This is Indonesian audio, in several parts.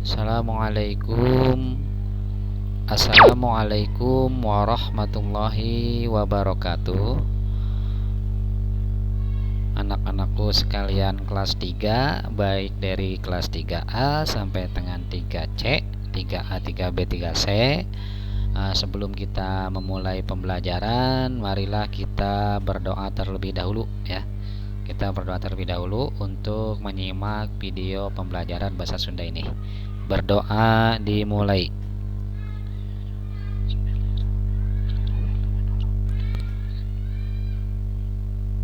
Assalamualaikum. Assalamualaikum warahmatullahi wabarakatuh. Anak-anakku sekalian kelas 3, baik dari kelas 3A sampai dengan 3C, 3A, 3B, 3C. Sebelum kita memulai pembelajaran, marilah kita berdoa terlebih dahulu ya. Kita berdoa terlebih dahulu untuk menyimak video pembelajaran bahasa Sunda ini. Berdoa dimulai.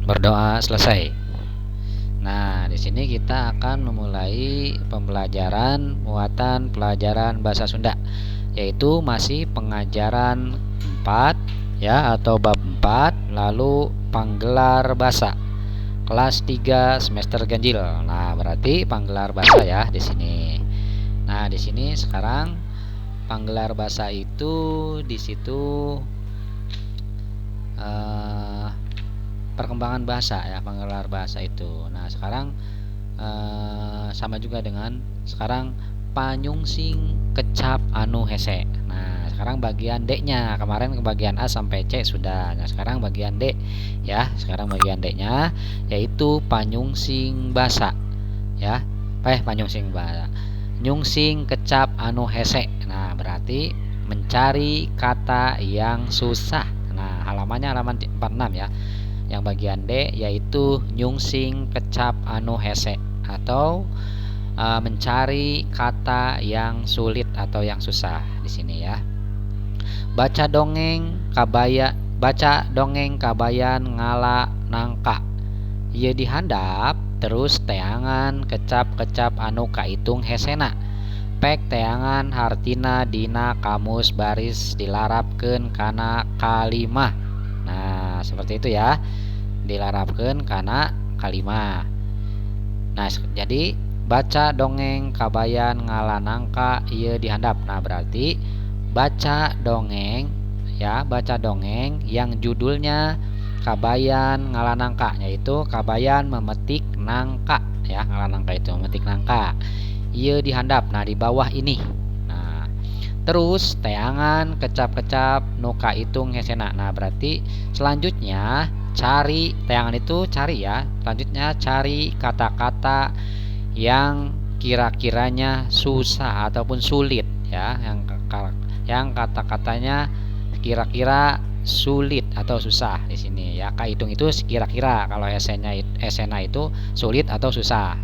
Berdoa selesai. Nah, di sini kita akan memulai pembelajaran muatan pelajaran bahasa Sunda, yaitu masih pengajaran 4 ya, atau bab 4, lalu panggelar bahasa kelas 3 semester ganjil. Nah, berarti panggelar bahasa ya di sini. Nah, di sini sekarang panggelar bahasa itu di situ perkembangan bahasa ya, panggelar bahasa itu. Nah, sekarang sama juga dengan sekarang panyungsing kecap anu hese. Nah, sekarang bagian D-nya. Kemarin ke bagian A sampai C sudah. Nah, sekarang bagian D ya. Sekarang bagian D-nya yaitu panyungsing basa ya. Panyungsing basa. Nyungsing kecap anu hese. Nah, berarti mencari kata yang susah. Nah, halamannya halaman 46 ya. Yang bagian D yaitu nyungsing kecap anu hese, atau mencari kata yang sulit atau yang susah di sini ya. Baca dongeng kabayan ngala nangka. Ieu dihandap terus teangan kecap-kecap anu kaitung hesena. Pek teangan hartina dina kamus baris dilarapkeun kana kalimah. Nah, seperti itu ya. Dilarapkeun kana kalimah. Nah, jadi baca dongeng kabayan ngalanangka ieu dihandap. Nah, berarti baca dongeng ya, baca dongeng yang judulnya kabayan ngalanangka, yaitu kabayan memetik nangka ya. Ngalanangka itu memetik nangka. Ieu dihandap. Nah, di bawah ini. Nah, terus teangan kecap-kecap nuka itung hesena. Nah, berarti selanjutnya cari, teangan itu cari ya. Selanjutnya cari kata-kata yang kira-kiranya susah ataupun sulit ya, yang kata-katanya kira-kira sulit atau susah di sini ya. Kaitung itu kira-kira, kalau esena itu sulit atau susah.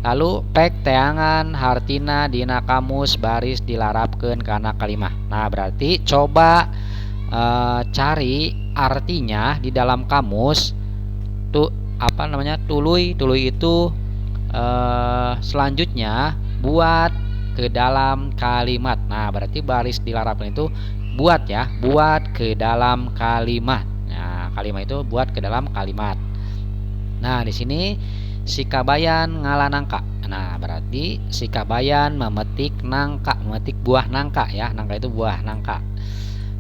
Lalu pek teangan hartina dina kamus baris dilarapkeun kana kalimah. Nah, berarti coba cari artinya di dalam kamus tuh tuluy itu selanjutnya buat ke dalam kalimat. Nah, berarti baris dilarapkan itu buat ya, buat ke dalam kalimat. Nah, kalimat itu buat ke dalam kalimat. Nah, di sini si kabayan ngalanangka. Nah, berarti si kabayan memetik nangka, memetik buah nangka ya. Nangka itu buah nangka.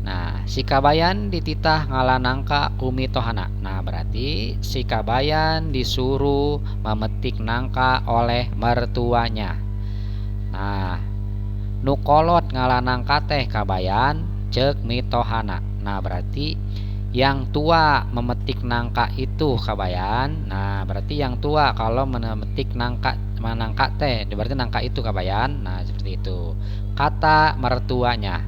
Nah, si kabayan dititah ngalanangka kumitohana. Nah, berarti si kabayan disuruh memetik nangka oleh mertuanya. Nah, nukolot ngalanangka teh kabayan cek mitohana. Nah, berarti yang tua memetik nangka itu kabayan. Nah, berarti yang tua kalau memetik nangka teh berarti nangka itu kabayan. Nah, seperti itu kata mertuanya.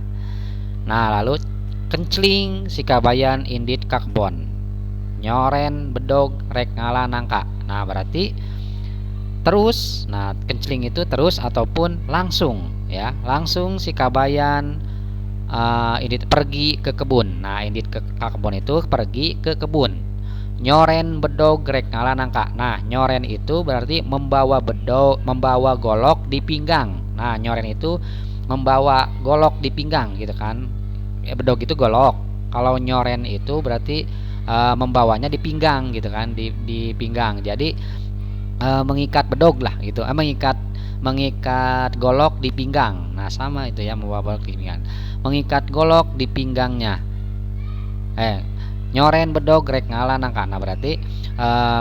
Nah, lalu kencling si kabayan indit kakbon, nyoren bedog rek ngala nangka. Nah, berarti terus. Nah, kencling itu terus ataupun langsung ya. Langsung si kabayan indit pergi ke kebun. Nah, indit ke kebun itu pergi ke kebun. Nyoren bedog rek ngala nangka. Nah, nyoren itu berarti membawa membawa golok di pinggang. Nah, nyoren itu membawa golok di pinggang gitu kan. Bedog itu golok. Kalau nyoren itu berarti membawanya di pinggang gitu kan, di pinggang. Jadi mengikat bedog lah gitu. Mengikat golok di pinggang. Nah, sama itu ya, membawa golok di pinggang. Mengikat golok di pinggangnya. Nyoren bedog rek ngala nangka. Nah, berarti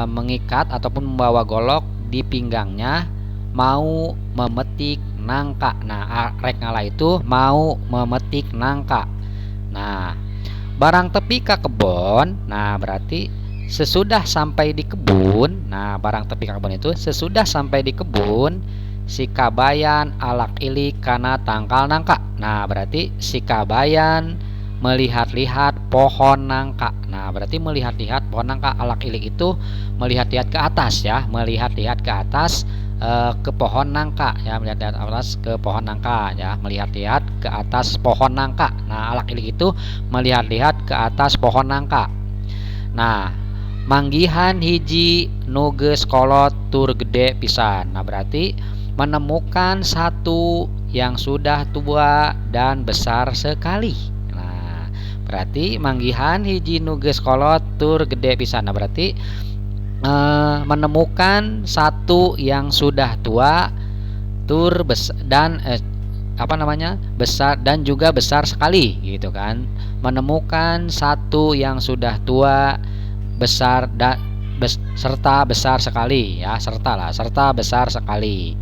mengikat ataupun membawa golok di pinggangnya, mau memetik nangka. Nah, rek ngalah itu mau memetik nangka. Nah, barang tepi ka kebon. Nah, berarti sesudah sampai di kebun. Nah, barang tepi ka kebun itu sesudah sampai di kebun, si kabayan alak ilik kana tangkal nangka. Nah, berarti si kabayan melihat-lihat pohon nangka. Nah, berarti melihat-lihat pohon nangka. Alak ilik itu melihat-lihat ke atas ya, melihat-lihat ke atas ke pohon nangka ya, melihat-lihat atas ke pohon nangka ya, melihat-lihat ke atas pohon nangka. Nah, alak ilik itu melihat-lihat ke atas pohon nangka. Nah, manggihan hiji nu geus kolot tur gede pisan. Nah, berarti menemukan satu yang sudah tua dan besar sekali. Nah, berarti manggihan hiji nu geus kolot tur gede pisan. Nah, berarti menemukan satu yang sudah tua tur dan besar dan juga besar sekali gitu kan. Menemukan satu yang sudah tua, besar dan serta besar sekali ya, serta besar sekali.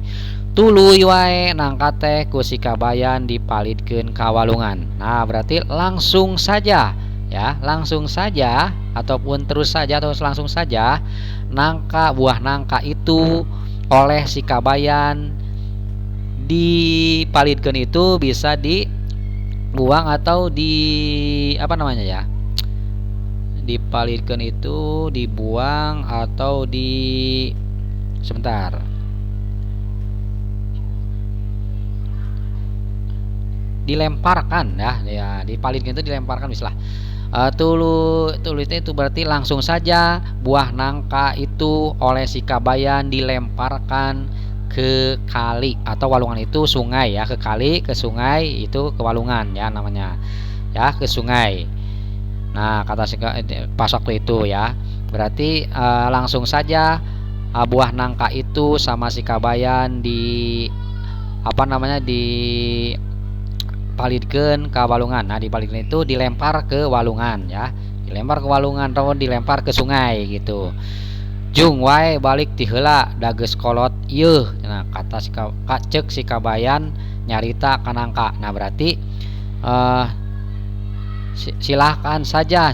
Tuluy wae nangka teh ku si kabayan dipalidkeun ka walungan. Nah, berarti langsung saja ya, langsung saja ataupun terus saja atau langsung saja buah nangka itu oleh si kabayan dipalidkeun itu bisa dibuang atau dipalidkeun itu dibuang atau dilemparkan ya, dipalidkeun itu dilemparkan misalnya. Tulitnya itu berarti langsung saja buah nangka itu oleh si kabayan dilemparkan ke kali atau walungan, itu sungai ya, ke kali, ke sungai, itu ke walungan ya namanya ya, ke sungai. Nah, kata pas waktu itu ya, berarti langsung saja buah nangka itu sama si kabayan dipalidkeun ka walungan. Nah, dipalidkeun itu dilempar ke walungan ya, dilempar ke walungan atau dilempar ke sungai gitu. Jung wae balik ti heula da geus kolot ieu. Nah, kata cek si kabayan nyarita ka nangka. Nah, berarti silahkan saja,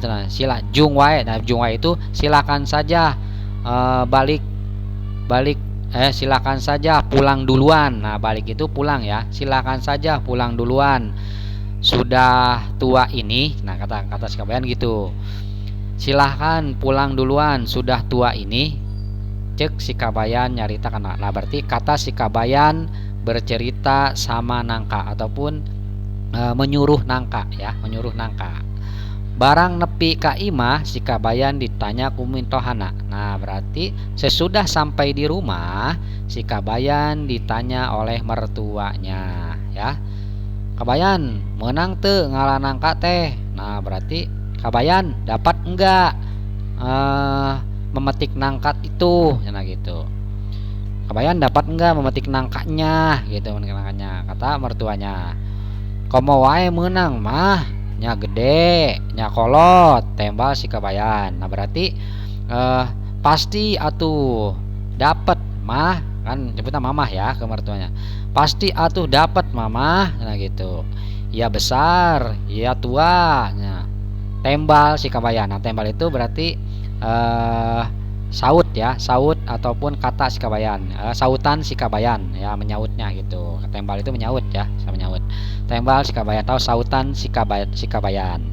jung wae. Nah, jung wae itu silakan saja silakan saja pulang duluan. Nah, balik itu pulang ya, silakan saja pulang duluan sudah tua ini. Nah, kata si kabayan gitu, silahkan pulang duluan sudah tua ini, cek si kabayan nyarita kana. Nah, berarti kata si kabayan bercerita sama nangka ataupun menyuruh nangka ya, menyuruh nangka. Barang nepi ka imah, si kabayan ditanya ku mintohana. Nah, berarti sesudah sampai di rumah, si kabayan ditanya oleh mertuanya ya. Kabayan, menang teu ngalah nangka teh. Nah, berarti kabayan dapat enggak memetik nangka itu, nah gitu. Kabayan dapat enggak memetik nangkanya gitu, nangkanya. Kata mertuanya, komo wae menang mah, nya gede, nya kolot, tembal si kabayan. Nah, berarti pasti atuh dapat mah, kan nyebutnya mamah ya ke mertuanya. Pasti atuh dapat mamah, nah gitu. Ya besar, ya tua, nah, tembal si kabayan. Nah, tembal itu berarti saut ya, saut ataupun kata si kabayan, sautan si kabayan ya, menyautnya gitu. Tembal itu menyaut ya, sama menyaut. Tembal si kabayan atau sautan si kabayan.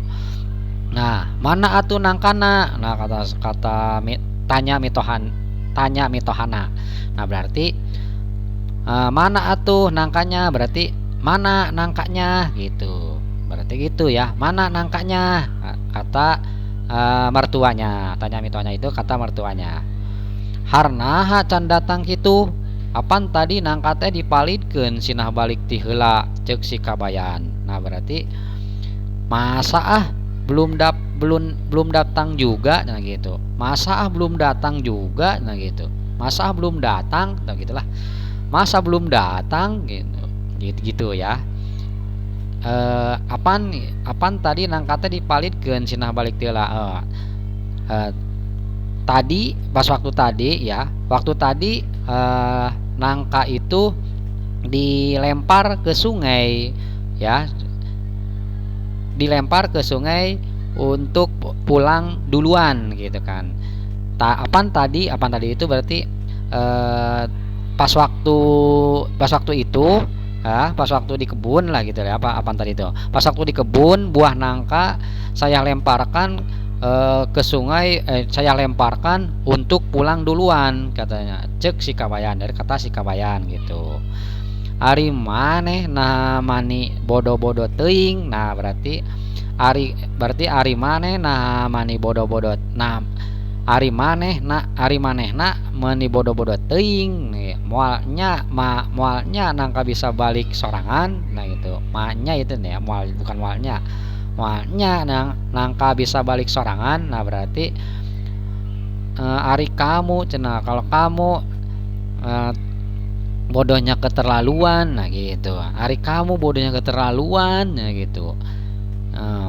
Nah, mana atuh nangkana? Nah, tanya mitohana. Nah, berarti mana atuh nangkanya, berarti mana nangkanya gitu. Berarti gitu ya, mana nangkanya? Kata mertuanya, tanya mitohana itu kata mertuanya. Harnaha can datang kitu, apan tadi nangka teh dipalidkeun sinah balik ti heula, cek si kabayan. Nah, berarti masa belum datang juga, nah gitu. Masa belum datang juga, nah gitu. Masa belum datang, nah gitulah. Masa belum datang gitu ya. Apan tadi nangkata dipalidkeun sinah balik ti heula. Tadi pas waktu tadi ya, waktu tadi nangka itu dilempar ke sungai ya, dilempar ke sungai untuk pulang duluan gitu kan. Apaan tadi itu berarti eh, pas waktu itu ya, pas waktu di kebun lah gitu ya. Apaan tadi itu? Pas waktu di kebun buah nangka saya lemparkan ke sungai, saya lemparkan untuk pulang duluan katanya. Cek si Kabayan, dari kata si Kabayan gitu. Ari maneh nah mani bodo-bodo teuing. Nah, berarti ari maneh nah mani bodo-bodo. Nah, ari maneh na meni bodo-bodo teuing nih, moalnya nangka bisa balik sorangan. Nah gitu, maknya itu nih ya, bukan moalnya nangka bisa balik sorangan. Nah berarti ari kamu cenah, kalau kamu eh, bodohnya keterlaluan. Nah gitu, ari kamu bodohnya keterlaluan. Nah gitu.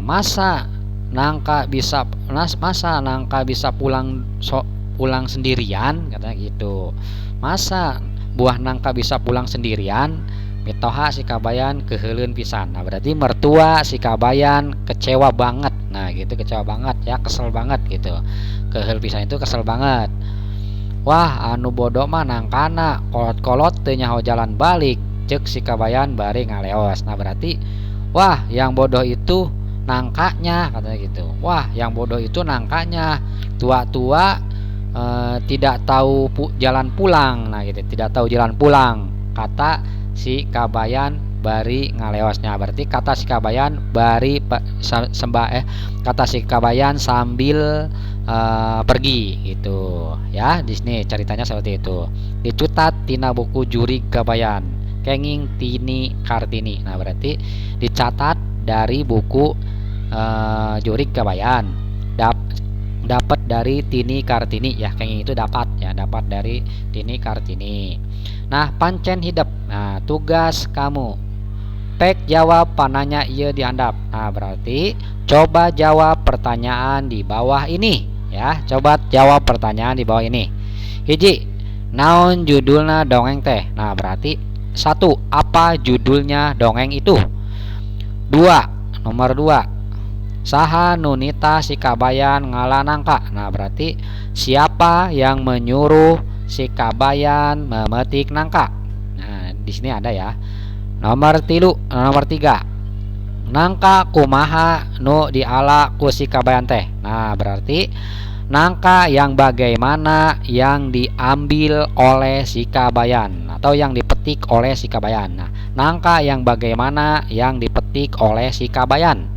Masa nangka bisa pulang sendirian katanya gitu. Masa buah nangka bisa pulang sendirian. Mitoha si Kabayan keheuleuan pisan. Nah berarti mertua si Kabayan kecewa banget. Nah gitu, kecewa banget ya, kesel banget gitu. Keheul pisan itu kesel banget. Wah anu bodoh mah nangkana kolot-kolot teu nyaho jalan balik, cek si Kabayan bari ngaleos. Nah berarti wah yang bodoh itu nangkanya katanya gitu. Wah yang bodoh itu nangkanya, tua-tua tidak tahu jalan pulang. Nah gitu, tidak tahu jalan pulang kata si Kabayan bari ngaleosnya. Berarti kata si Kabayan bari kata si Kabayan sambil pergi gitu ya. Di sini ceritanya seperti itu. Dicutat tina buku Jurig Kabayan kenging Tini Kartini. Nah berarti dicatat dari buku Jurig Kabayan, dapat dari Tini Kartini ya, kenging itu dapat ya, dapat dari Tini Kartini. Nah pancen hidup. Nah tugas kamu pek jawab pananya iya dihandap. Nah berarti coba jawab pertanyaan di bawah ini ya, coba jawab pertanyaan di bawah ini. Hiji, naon judulna dongeng teh. Nah berarti satu, apa judulnya dongeng itu. Nomor dua, saha nunita si Kabayan ngalanangka. Nah berarti siapa yang menyuruh si Kabayan memetik nangka. Nah di sini ada ya. Nomor tiga, nangka kumaha nu diala ku si Kabayan teh. Nah berarti nangka yang bagaimana yang diambil oleh si Kabayan atau yang dipetik oleh si Kabayan. Nah nangka yang bagaimana yang dipetik oleh si Kabayan.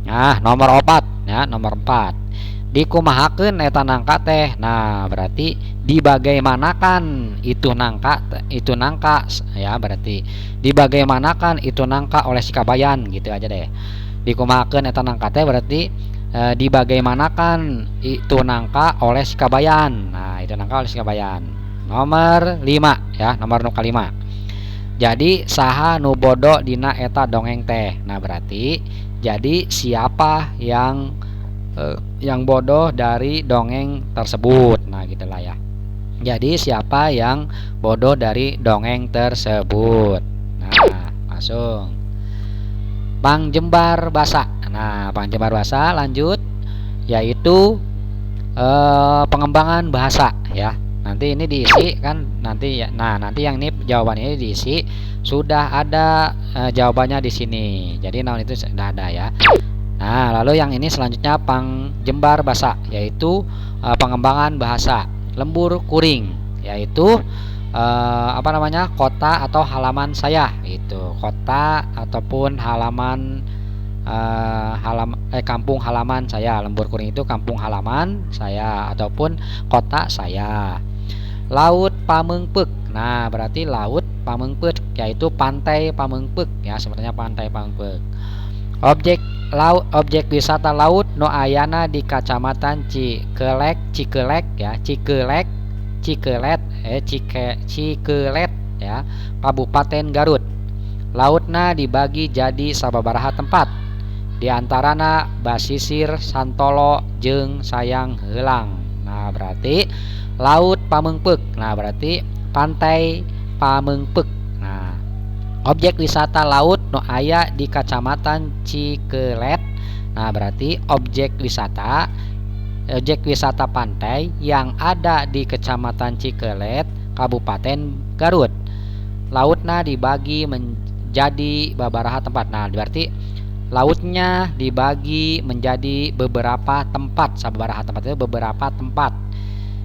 Nah nomor 4 ya, nomor 4, dikumahakeun eta nangka teh. Nah berarti dibagaimanakan itu nangka ya, berarti dibagaimanakan itu nangka oleh si Kabayan gitu aja deh. Dikumahakeun eta nangka teh berarti dibagaimanakan itu nangka oleh si Kabayan. Nah itu nangka oleh si Kabayan. Nomor 5 ya, nomor nu kalima, jadi saha nu bodoh dina eta dongeng teh. Nah berarti jadi siapa yang bodoh dari dongeng tersebut. Nah gitulah ya. Jadi siapa yang bodoh dari dongeng tersebut. Nah langsung Pangjembar Basa. Nah Pangjembar Basa lanjut, yaitu pengembangan bahasa ya. Nanti ini diisi kan nanti ya. Nah nanti yang ini jawaban ini diisi, sudah ada jawabannya di sini. Jadi naon itu sudah ada ya. Nah lalu yang ini selanjutnya Pangjembar Basa, yaitu pengembangan bahasa. Lembur kuring, yaitu kota atau halaman saya itu, kota ataupun kampung halaman saya. Lembur kuring itu kampung halaman saya ataupun kota saya. Laut Pameungpeuk. Nah berarti laut Pameungpeuk yaitu pantai Pameungpeuk ya, sebenarnya pantai Pameungpeuk. Objek wisata laut no ayana di Kacamatan Cikelet ya, Kabupaten Garut. Lautna dibagi jadi sababaraha tempat, diantarana Basisir, Santolo, jeung Sayang Heulang. Nah berarti laut Pameungpeuk. Nah berarti pantai Pameungpeuk. Nah objek wisata laut nu aya di Kecamatan Cikelet. Nah, berarti objek wisata pantai yang ada di Kecamatan Cikelet, Kabupaten Garut. Lautna dibagi menjadi babaraha tempat. Nah, berarti lautnya dibagi menjadi beberapa tempat. Sabaraha tempat itu beberapa tempat.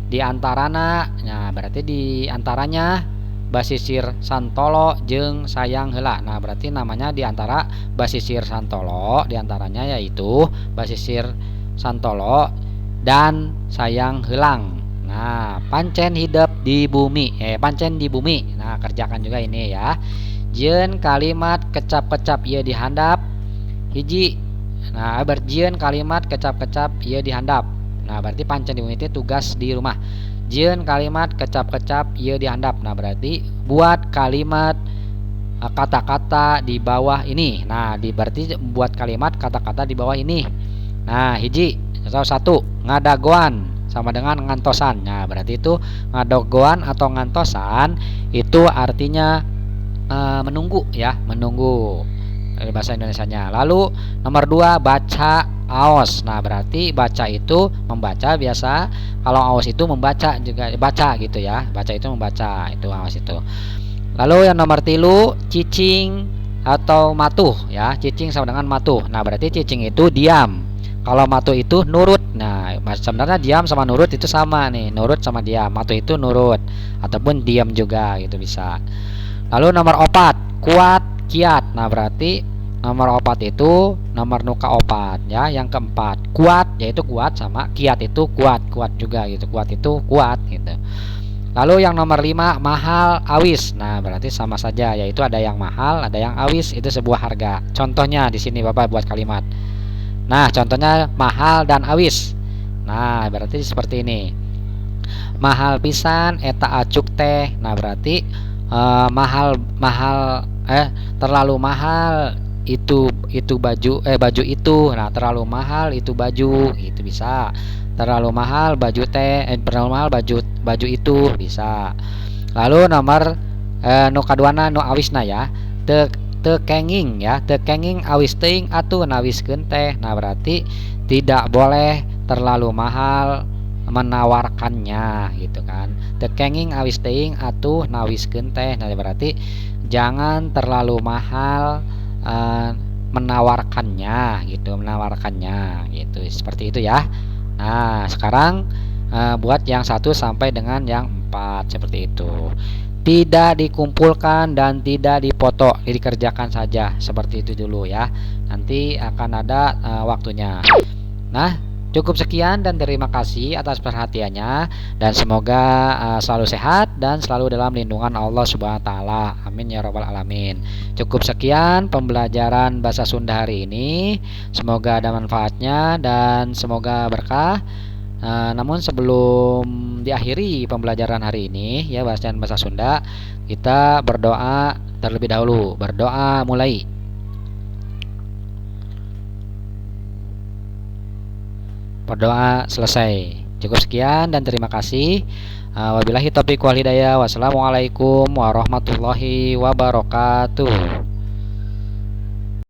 Di antaranya, nah berarti di antaranya basisir Santolo jeung Sayang Heula. Nah, berarti namanya di antara basisir Santolo, di antaranya yaitu basisir Santolo dan Sayang Heulang. Nah, pancen hidup di bumi. Pancen di bumi. Nah, kerjakan juga ini ya. Jeun kalimat kecap-kecap ieu dihandap. Hiji. Nah, berjieun kalimat kecap-kecap ieu dihandap. Nah, berarti pancen di bumi itu tugas di rumah. Jeun kalimat kecap-kecap ieu dihandap. Nah, berarti buat kalimat kata-kata di bawah ini. Nah, berarti buat kalimat kata-kata di bawah ini. Nah, hiji atau satu, ngadagoan sama dengan ngantosan. Nah, berarti itu ngadagoan atau ngantosan itu artinya menunggu ya, menunggu dari bahasa Indonesianya. Lalu nomor 2, baca aos. Nah, berarti baca itu membaca biasa. Kalau aos itu membaca juga, baca gitu ya. Baca itu membaca, itu aos itu. Lalu yang nomor 3, cicing atau matuh ya. Cicing sama dengan matuh. Nah, berarti cicing itu diam. Kalau matuh itu nurut. Nah, sebenarnya diam sama nurut itu sama nih. Nurut sama diam. Matuh itu nurut ataupun diam juga gitu bisa. Lalu nomor 4, kuat kiat. Nah, berarti nomor 4 itu nomor nuka 4 ya. Yang keempat, kuat yaitu kuat sama kiat itu kuat, kuat juga gitu. Kuat itu kuat gitu. Lalu yang nomor 5, mahal awis. Nah, berarti sama saja yaitu ada yang mahal, ada yang awis, itu sebuah harga. Contohnya di sini Bapak buat kalimat. Nah, contohnya mahal dan awis. Nah, berarti seperti ini. Mahal pisan eta acuk teh. Nah, berarti terlalu mahal itu baju itu. Nah, terlalu mahal itu baju, itu bisa. Terlalu mahal baju teh, terlalu mahal baju itu bisa. Lalu nomor nu kaduana nu awisna ya, tekenging ya, tekenging awis teuing atuh nawiskeun teh. Nah, berarti tidak boleh terlalu mahal menawarkannya gitu kan. Tekenging awis teuing atuh nawiskeun teh. Nah, berarti jangan terlalu mahal menawarkannya gitu, menawarkannya gitu. Seperti itu ya. Nah, sekarang buat yang 1 sampai dengan yang 4 seperti itu. Tidak dikumpulkan dan tidak dipoto, dikerjakan saja seperti itu dulu ya. Nanti akan ada waktunya. Nah, cukup sekian dan terima kasih atas perhatiannya, dan semoga selalu sehat dan selalu dalam lindungan Allah Subhanahu wa taala. Amin ya rabbal alamin. Cukup sekian pembelajaran bahasa Sunda hari ini. Semoga ada manfaatnya dan semoga berkah. Namun sebelum diakhiri pembelajaran hari ini ya bahasa Sunda, kita berdoa terlebih dahulu. Berdoa mulai. Berdoa selesai. Cukup sekian dan terima kasih. Wabillahi taufiq wal hidayah. Wassalamualaikum warahmatullahi wabarakatuh.